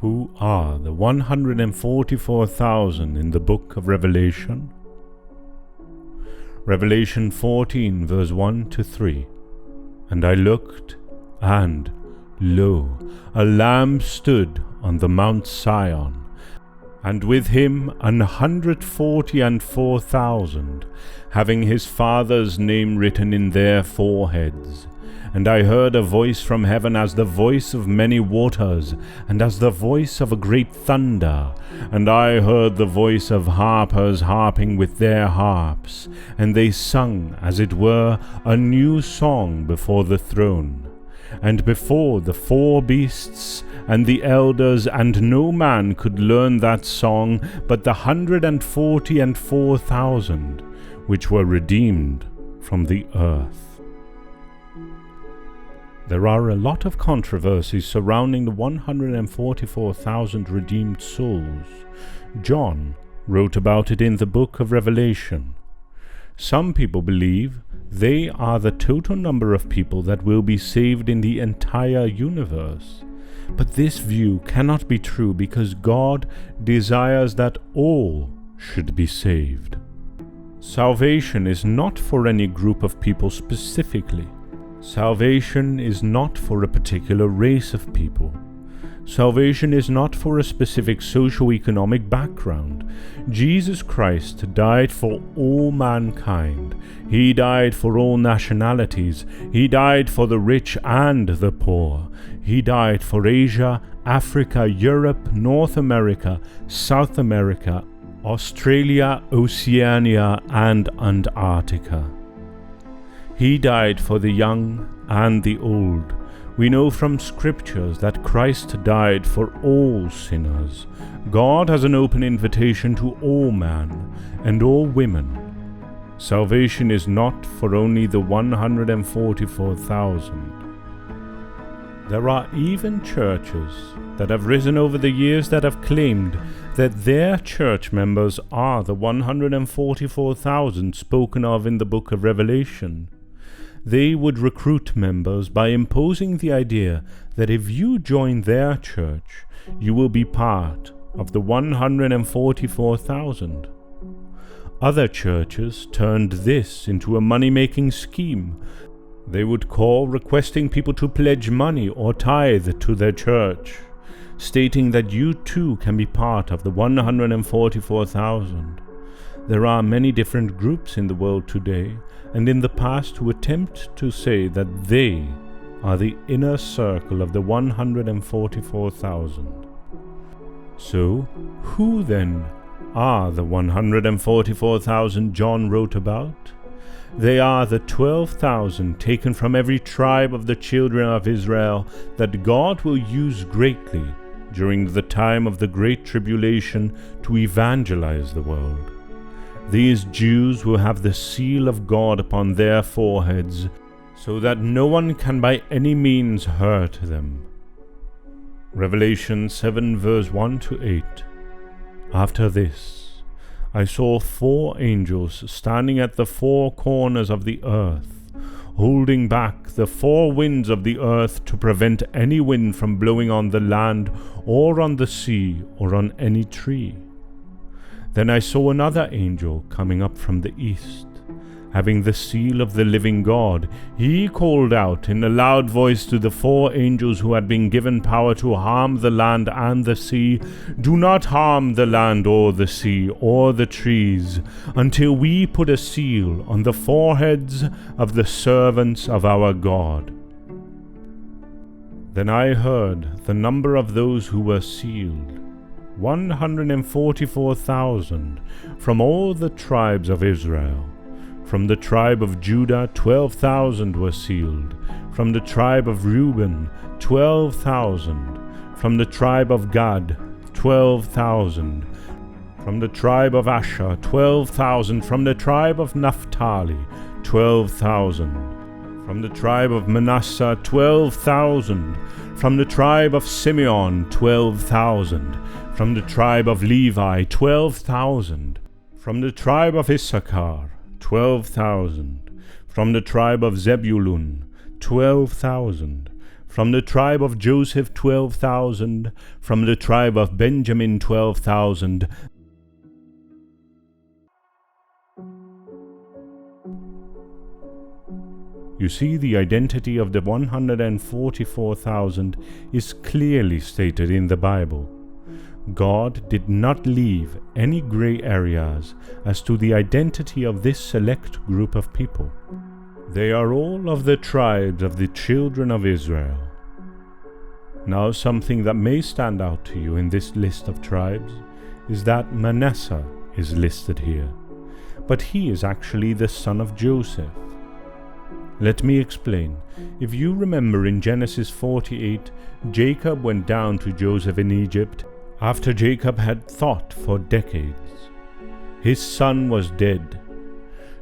Who are the 144,000 in the book of Revelation? Revelation 14 verse 1 to 3. And I looked, and lo, a Lamb stood on the Mount Sion, and with him 144,000, having his Father's name written in their foreheads. And I heard a voice from heaven as the voice of many waters, and as the voice of a great thunder. And I heard the voice of harpers harping with their harps, and they sung, as it were, a new song before the throne, and before the four beasts and the elders, and no man could learn that song but the 144,000 which were redeemed from the earth. There are a lot of controversies surrounding the 144,000 redeemed souls. John wrote about it in the book of Revelation. Some people believe they are the total number of people that will be saved in the entire universe. But this view cannot be true because God desires that all should be saved. Salvation is not for any group of people specifically. Salvation is not for a particular race of people. Salvation is not for a specific socio-economic background. Jesus Christ died for all mankind. He died for all nationalities. He died for the rich and the poor. He died for Asia, Africa, Europe, North America, South America, Australia, Oceania, and Antarctica. He died for the young and the old. We know from scriptures that Christ died for all sinners. God has an open invitation to all men and all women. Salvation is not for only the 144,000. There are even churches that have risen over the years that have claimed that their church members are the 144,000 spoken of in the book of Revelation. They would recruit members by imposing the idea that if you join their church, you will be part of the 144,000. Other churches turned this into a money-making scheme. They would call requesting people to pledge money or tithe to their church, stating that you too can be part of the 144,000. There are many different groups in the world today, and in the past who attempt to say that they are the inner circle of the 144,000. So, who then are the 144,000 John wrote about? They are the 12,000 taken from every tribe of the children of Israel that God will use greatly during the time of the Great Tribulation to evangelize the world. These Jews will have the seal of God upon their foreheads, so that no one can by any means hurt them. Revelation 7 verse 1 to 8. After this, I saw 4 angels standing at the 4 corners of the earth, holding back the 4 winds of the earth to prevent any wind from blowing on the land or on the sea or on any tree. Then I saw another angel coming up from the east, having the seal of the living God. He called out in a loud voice to the 4 angels who had been given power to harm the land and the sea, "Do not harm the land or the sea or the trees, until we put a seal on the foreheads of the servants of our God." Then I heard the number of those who were sealed, 144,000 from all the tribes of Israel. From the tribe of Judah 12,000 were sealed. From the tribe of Reuben 12,000. From the tribe of Gad 12,000. From the tribe of Asher 12,000. From the tribe of Naphtali 12,000. From the tribe of Manasseh 12,000. From the tribe of Simeon 12,000. From the tribe of Levi 12,000. From the tribe of Issachar 12,000. From the tribe of Zebulun 12,000. From the tribe of Joseph 12,000, from the tribe of Benjamin 12,000. You see, the identity of the 144,000 is clearly stated in the Bible. God did not leave any gray areas as to the identity of this select group of people. They are all of the tribes of the children of Israel. Now, something that may stand out to you in this list of tribes is that Manasseh is listed here, but he is actually the son of Joseph. Let me explain. If you remember in Genesis 48, Jacob went down to Joseph in Egypt after Jacob had thought for decades. His son was dead.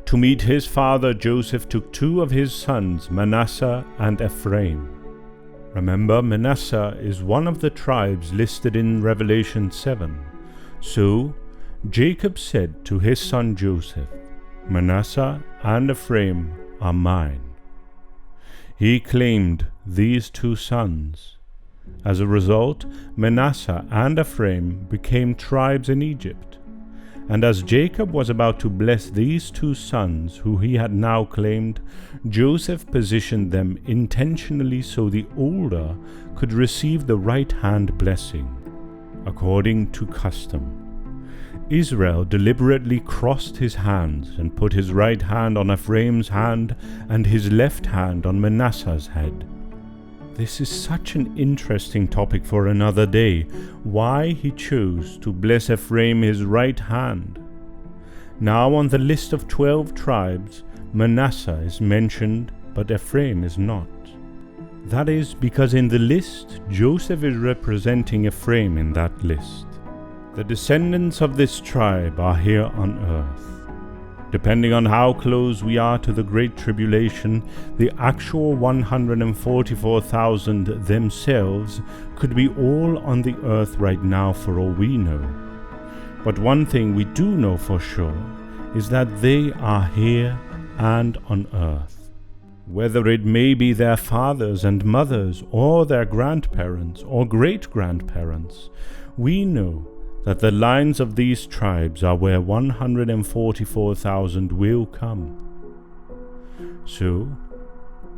To meet his father, Joseph took two of his sons, Manasseh and Ephraim. Remember, Manasseh is one of the tribes listed in Revelation 7. So, Jacob said to his son Joseph, Manasseh and Ephraim are mine. He claimed these two sons. As a result, Manasseh and Ephraim became tribes in Egypt. And as Jacob was about to bless these two sons who he had now claimed, Joseph positioned them intentionally so the older could receive the right hand blessing, according to custom. Israel deliberately crossed his hands and put his right hand on Ephraim's hand and his left hand on Manasseh's head. This is such an interesting topic for another day, why he chose to bless Ephraim his right hand. Now on the list of 12 tribes, Manasseh is mentioned, but Ephraim is not. That is because in the list, Joseph is representing Ephraim in that list. The descendants of this tribe are here on earth. Depending on how close we are to the Great Tribulation, the actual 144,000 themselves could be all on the earth right now for all we know. But one thing we do know for sure is that they are here and on earth. Whether it may be their fathers and mothers or their grandparents or great-grandparents, we know that the lines of these tribes are where 144,000 will come. So,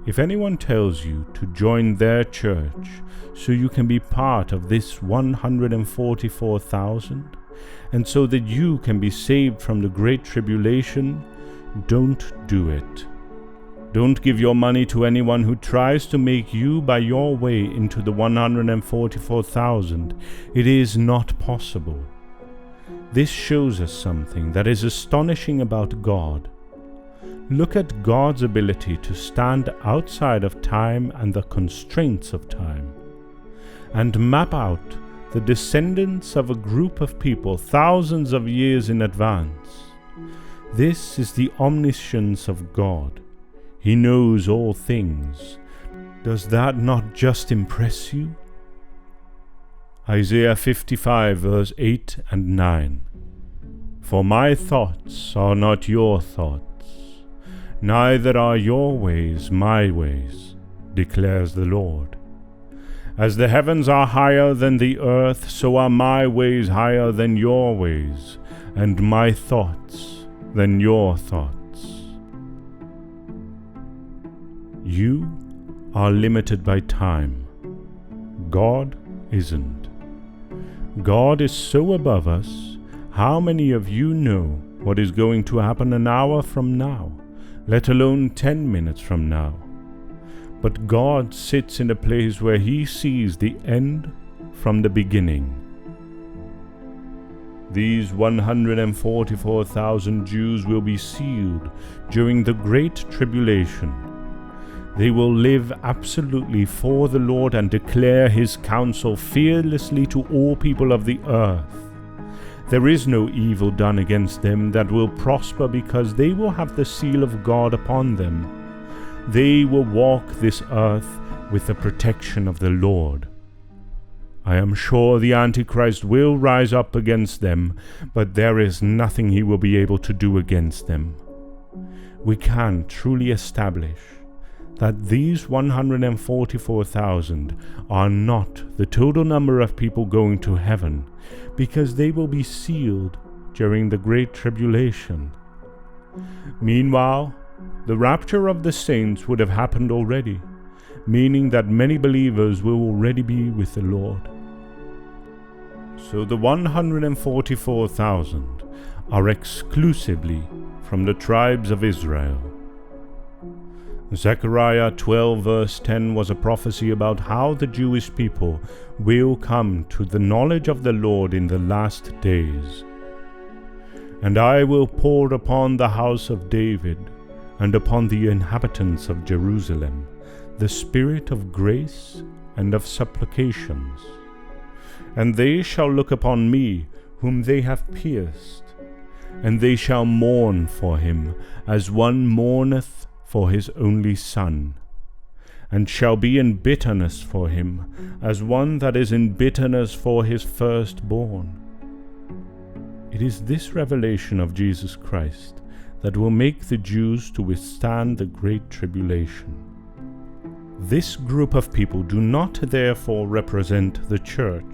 if anyone tells you to join their church so you can be part of this 144,000, and so that you can be saved from the Great Tribulation, don't do it. Don't give your money to anyone who tries to make you by your way into the 144,000. It is not possible. This shows us something that is astonishing about God. Look at God's ability to stand outside of time and the constraints of time, and map out the descendants of a group of people thousands of years in advance. This is the omniscience of God. He knows all things. Does that not just impress you? Isaiah 55 verse 8 and 9. For my thoughts are not your thoughts, neither are your ways my ways, declares the Lord. As the heavens are higher than the earth, so are my ways higher than your ways, and my thoughts than your thoughts. You are limited by time. God isn't. God is so above us. How many of you know what is going to happen an hour from now, let alone 10 minutes from now? But God sits in a place where He sees the end from the beginning. These 144,000 Jews will be sealed during the Great Tribulation. They will live absolutely for the Lord and declare His counsel fearlessly to all people of the earth. There is no evil done against them that will prosper, because they will have the seal of God upon them. They will walk this earth with the protection of the Lord. I am sure the Antichrist will rise up against them, but there is nothing he will be able to do against them. We can truly establish that these 144,000 are not the total number of people going to heaven, because they will be sealed during the Great Tribulation. Meanwhile, the rapture of the saints would have happened already, meaning that many believers will already be with the Lord. So the 144,000 are exclusively from the tribes of Israel. Zechariah 12 verse 10 was a prophecy about how the Jewish people will come to the knowledge of the Lord in the last days. And I will pour upon the house of David and upon the inhabitants of Jerusalem the spirit of grace and of supplications. And they shall look upon me whom they have pierced, and they shall mourn for him as one mourneth for his only son, and shall be in bitterness for him as one that is in bitterness for his firstborn. It is this revelation of Jesus Christ that will make the Jews to withstand the Great Tribulation. This group of people do not therefore represent the church,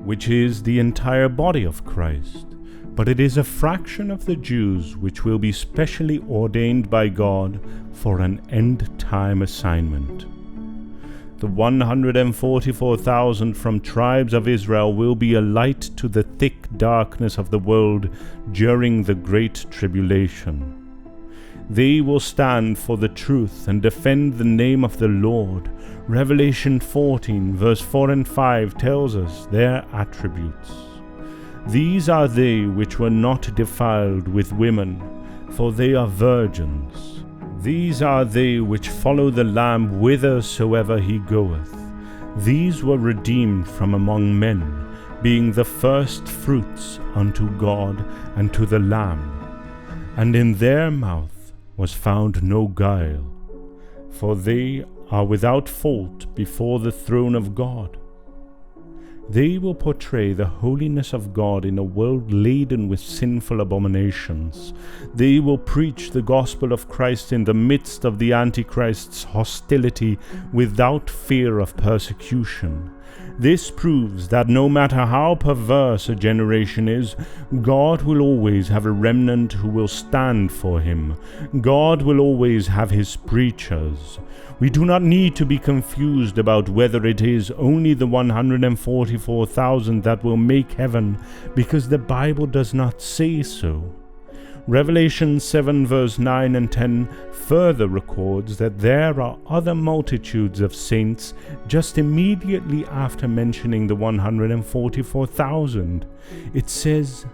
which is the entire body of Christ, but it is a fraction of the Jews which will be specially ordained by God for an end-time assignment. The 144,000 from tribes of Israel will be a light to the thick darkness of the world during the Great Tribulation. They will stand for the truth and defend the name of the Lord. Revelation 14 verse 4 and 5 tells us their attributes. These are they which were not defiled with women, for they are virgins. These are they which follow the Lamb whithersoever he goeth. These were redeemed from among men, being the first fruits unto God and to the Lamb. And in their mouth was found no guile, for they are without fault before the throne of God. They will portray the holiness of God in a world laden with sinful abominations. They will preach the gospel of Christ in the midst of the Antichrist's hostility without fear of persecution. This proves that no matter how perverse a generation is, God will always have a remnant who will stand for him. God will always have his preachers. We do not need to be confused about whether it is only the 144,000 that will make heaven, because the Bible does not say so. Revelation 7 verse 9 and 10 further records that there are other multitudes of saints just immediately after mentioning the 144,000. It says,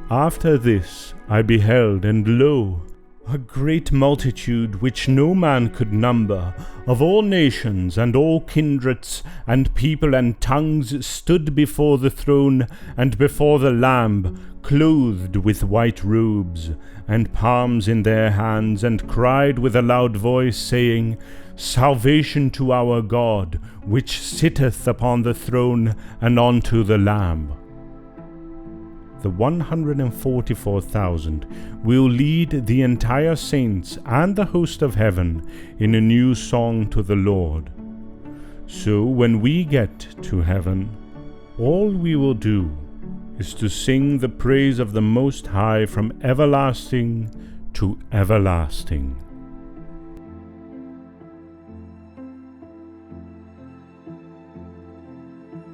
"After this I beheld, and lo, a great multitude which no man could number, of all nations and all kindreds and people and tongues, stood before the throne and before the Lamb, clothed with white robes, and palms in their hands, and cried with a loud voice, saying, Salvation to our God, which sitteth upon the throne, and unto the Lamb." The 144,000 will lead the entire saints and the host of heaven in a new song to the Lord. So when we get to heaven, all we will do is to sing the praise of the Most High from everlasting to everlasting.